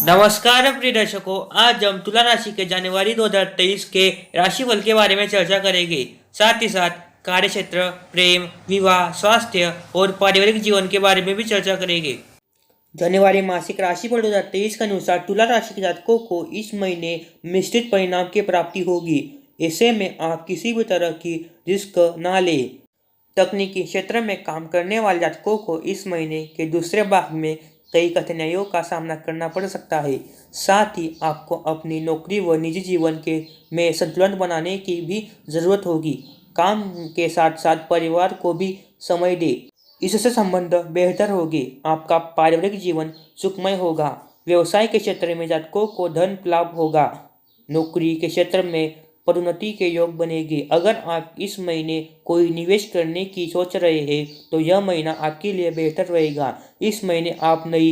नमस्कार प्रिय दर्शकों, आज हम तुला राशि के जनवरी 2023 के राशिफल के बारे में चर्चा करेंगे। साथ ही साथ कार्यक्षेत्र, प्रेम, विवाह, स्वास्थ्य और पारिवारिक जीवन के बारे में भी चर्चा करेंगे। जनवरी मासिक राशिफल 2023 के अनुसार तुला राशि के जातकों को इस महीने मिश्रित परिणाम की प्राप्ति होगी। ऐसे में आप किसी भी तरह की रिस्क ना लें। तकनीकी क्षेत्र में काम करने वाले जातकों को इस महीने के दूसरे भाग में कई कठिनाइयों का सामना करना पड़ सकता है। साथ ही आपको अपनी नौकरी व निजी जीवन के में संतुलन बनाने की भी ज़रूरत होगी। काम के साथ साथ परिवार को भी समय दे, इससे संबंध बेहतर होंगे। आपका पारिवारिक जीवन सुखमय होगा। व्यवसाय के क्षेत्र में जातकों को धन लाभ होगा। नौकरी के क्षेत्र में पदोन्नति के योग बनेगी। अगर आप इस महीने कोई निवेश करने की सोच रहे हैं तो यह महीना आपके लिए बेहतर रहेगा। इस महीने आप नई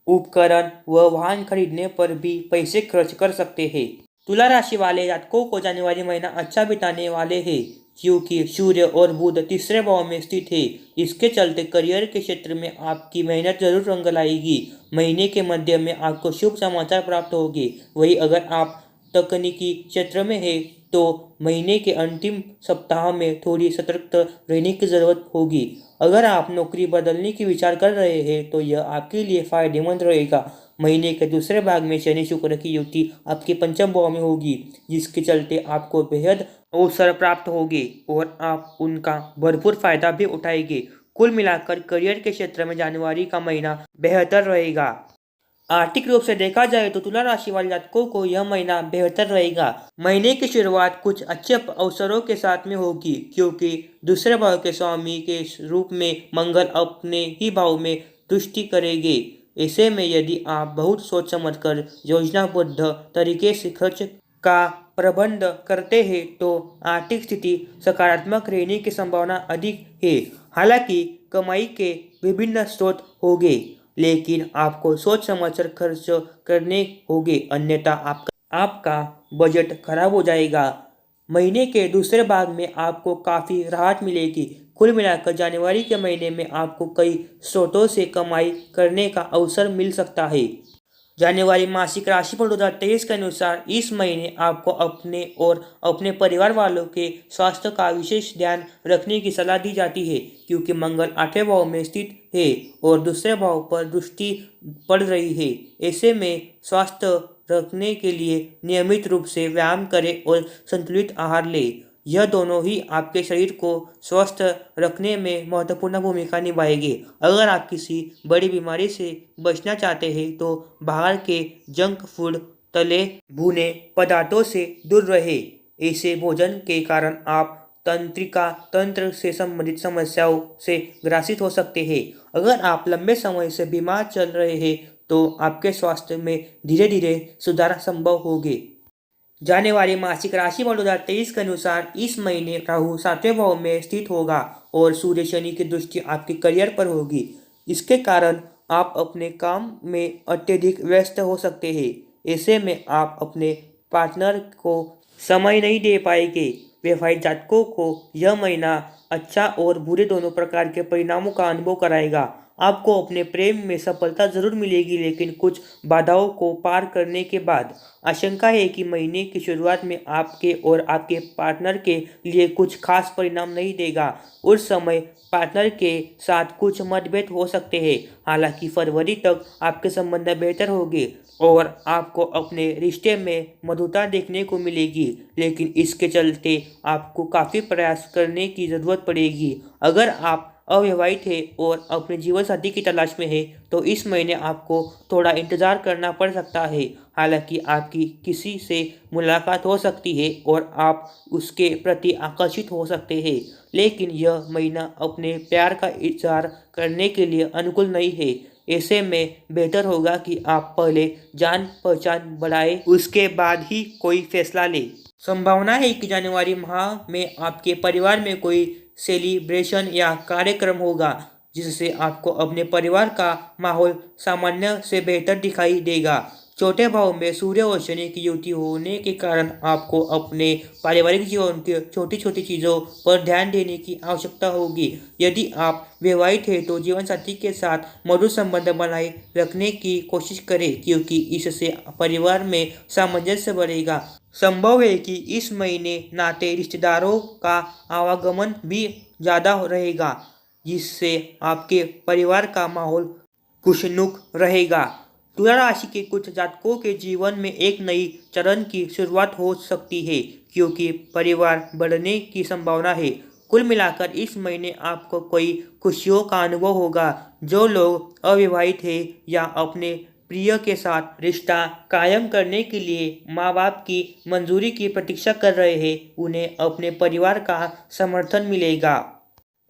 उपकरण व वाहन खरीदने पर भी पैसे खर्च कर सकते हैं। तुला राशि वाले जातकों को जनवरी महीना अच्छा बिताने वाले हैं, क्योंकि सूर्य और बुध तीसरे भाव में स्थित है। इसके चलते करियर के क्षेत्र में आपकी मेहनत जरूर रंग लाएगी। महीने के मध्य में आपको शुभ समाचार प्राप्त होंगे। वहीं अगर आप तकनीकी क्षेत्र में है तो महीने के अंतिम सप्ताह में थोड़ी सतर्क रहने की जरूरत होगी। अगर आप नौकरी बदलने की विचार कर रहे हैं तो यह आपके लिए फायदेमंद रहेगा। महीने के दूसरे भाग में शनि शुक्र की युति आपके पंचम भाव में होगी, जिसके चलते आपको बेहद अवसर प्राप्त होंगे और आप उनका भरपूर फायदा भी उठाएंगे। कुल मिलाकर करियर के क्षेत्र में जनवरी का महीना बेहतर रहेगा। आर्थिक रूप से देखा जाए तो तुला राशि वाले जातकों को यह महीना बेहतर रहेगा। महीने की शुरुआत कुछ अच्छे अवसरों के साथ में होगी, क्योंकि दूसरे भाव के स्वामी के रूप में मंगल अपने ही भाव में दृष्टि करेंगे। ऐसे में यदि आप बहुत सोच समझकर योजनाबद्ध तरीके से खर्च का प्रबंध करते हैं तो आर्थिक स्थिति सकारात्मक रहने की संभावना अधिक है। हालांकि कमाई के विभिन्न स्रोत होंगे, लेकिन आपको सोच समझकर खर्च करने होंगे, अन्यथा आपका बजट खराब हो जाएगा। महीने के दूसरे भाग में आपको काफ़ी राहत मिलेगी। कुल मिलाकर जनवरी के महीने में आपको कई स्रोतों से कमाई करने का अवसर मिल सकता है। जनवरी मासिक राशिफल 2023 के अनुसार इस महीने आपको अपने और अपने परिवार वालों के स्वास्थ्य का विशेष ध्यान रखने की सलाह दी जाती है, क्योंकि मंगल 8वें भाव में स्थित है और दूसरे भाव पर दृष्टि पड़ रही है। ऐसे में स्वास्थ्य रखने के लिए नियमित रूप से व्यायाम करें और संतुलित आहार लें। यह दोनों ही आपके शरीर को स्वस्थ रखने में महत्वपूर्ण भूमिका निभाएंगे। अगर आप किसी बड़ी बीमारी से बचना चाहते हैं तो बाहर के जंक फूड, तले भुने पदार्थों से दूर रहें। ऐसे भोजन के कारण आप तंत्रिका तंत्र से संबंधित समस्याओं से ग्रसित हो सकते हैं। अगर आप लंबे समय से बीमार चल रहे हैं तो आपके स्वास्थ्य में धीरे धीरे सुधार संभव होंगे। जनवरी मासिक राशिफल 2023 के अनुसार इस महीने राहु 7वें भाव में स्थित होगा और सूर्य शनि की दृष्टि आपके करियर पर होगी। इसके कारण आप अपने काम में अत्यधिक व्यस्त हो सकते हैं। ऐसे में आप अपने पार्टनर को समय नहीं दे पाएंगे। वैवाहिक जातकों को यह महीना अच्छा और बुरे दोनों प्रकार के परिणामों का अनुभव कराएगा। आपको अपने प्रेम में सफलता जरूर मिलेगी, लेकिन कुछ बाधाओं को पार करने के बाद। आशंका है कि महीने की शुरुआत में आपके और आपके पार्टनर के लिए कुछ खास परिणाम नहीं देगा। उस समय पार्टनर के साथ कुछ मतभेद हो सकते हैं। हालांकि फरवरी तक आपके संबंध बेहतर होंगे और आपको अपने रिश्ते में मधुरता देखने को मिलेगी, लेकिन इसके चलते आपको काफ़ी प्रयास करने की ज़रूरत पड़ेगी। अगर आप अविवाहित है और अपने जीवन साथी की तलाश में है तो इस महीने आपको थोड़ा इंतज़ार करना पड़ सकता है। हालांकि आपकी किसी से मुलाकात हो सकती है और आप उसके प्रति आकर्षित हो सकते हैं, लेकिन यह महीना अपने प्यार का इजहार करने के लिए अनुकूल नहीं है। ऐसे में बेहतर होगा कि आप पहले जान पहचान बढ़ाएं, उसके बाद ही कोई फैसला लें। संभावना है कि जनवरी माह में आपके परिवार में कोई सेलिब्रेशन या कार्यक्रम होगा, जिससे आपको अपने परिवार का माहौल सामान्य से बेहतर दिखाई देगा। छोटे भाव में सूर्य और शनि की युति होने के कारण आपको अपने पारिवारिक जीवन की छोटी छोटी चीज़ों पर ध्यान देने की आवश्यकता होगी। यदि आप विवाहित हैं तो जीवन साथी के साथ मधुर संबंध बनाए रखने की कोशिश करें, क्योंकि इससे परिवार में सामंजस्य बढ़ेगा। संभव है कि इस महीने नाते रिश्तेदारों का आवागमन भी ज़्यादा रहेगा, जिससे आपके परिवार का माहौल खुशनुक रहेगा। तुला राशि के कुछ जातकों के जीवन में एक नई चरण की शुरुआत हो सकती है, क्योंकि परिवार बढ़ने की संभावना है। कुल मिलाकर इस महीने आपको कई खुशियों का अनुभव होगा। जो लोग अविवाहित हैं या अपने प्रिय के साथ रिश्ता कायम करने के लिए माँ बाप की मंजूरी की प्रतीक्षा कर रहे हैं, उन्हें अपने परिवार का समर्थन मिलेगा।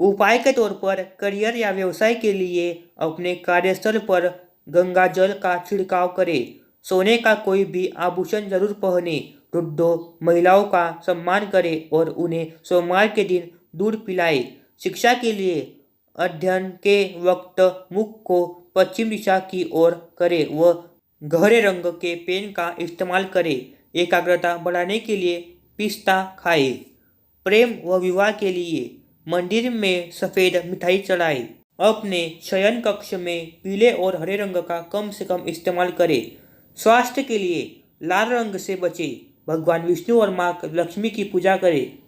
उपाय के तौर पर करियर या व्यवसाय के लिए अपने कार्यस्थल पर गंगा जल का छिड़काव करें। सोने का कोई भी आभूषण जरूर पहने। वृद्धों महिलाओं का सम्मान करें और उन्हें सोमवार के दिन दूध पिलाएं। शिक्षा के लिए अध्ययन के वक्त मुख को पश्चिम दिशा की ओर करें व गहरे रंग के पेन का इस्तेमाल करें। एकाग्रता बढ़ाने के लिए पिस्ता खाएं। प्रेम व विवाह के लिए मंदिर में सफ़ेद मिठाई चढ़ाएं। अपने शयन कक्ष में पीले और हरे रंग का कम से कम इस्तेमाल करें। स्वास्थ्य के लिए लाल रंग से बचें। भगवान विष्णु और माँ लक्ष्मी की पूजा करें।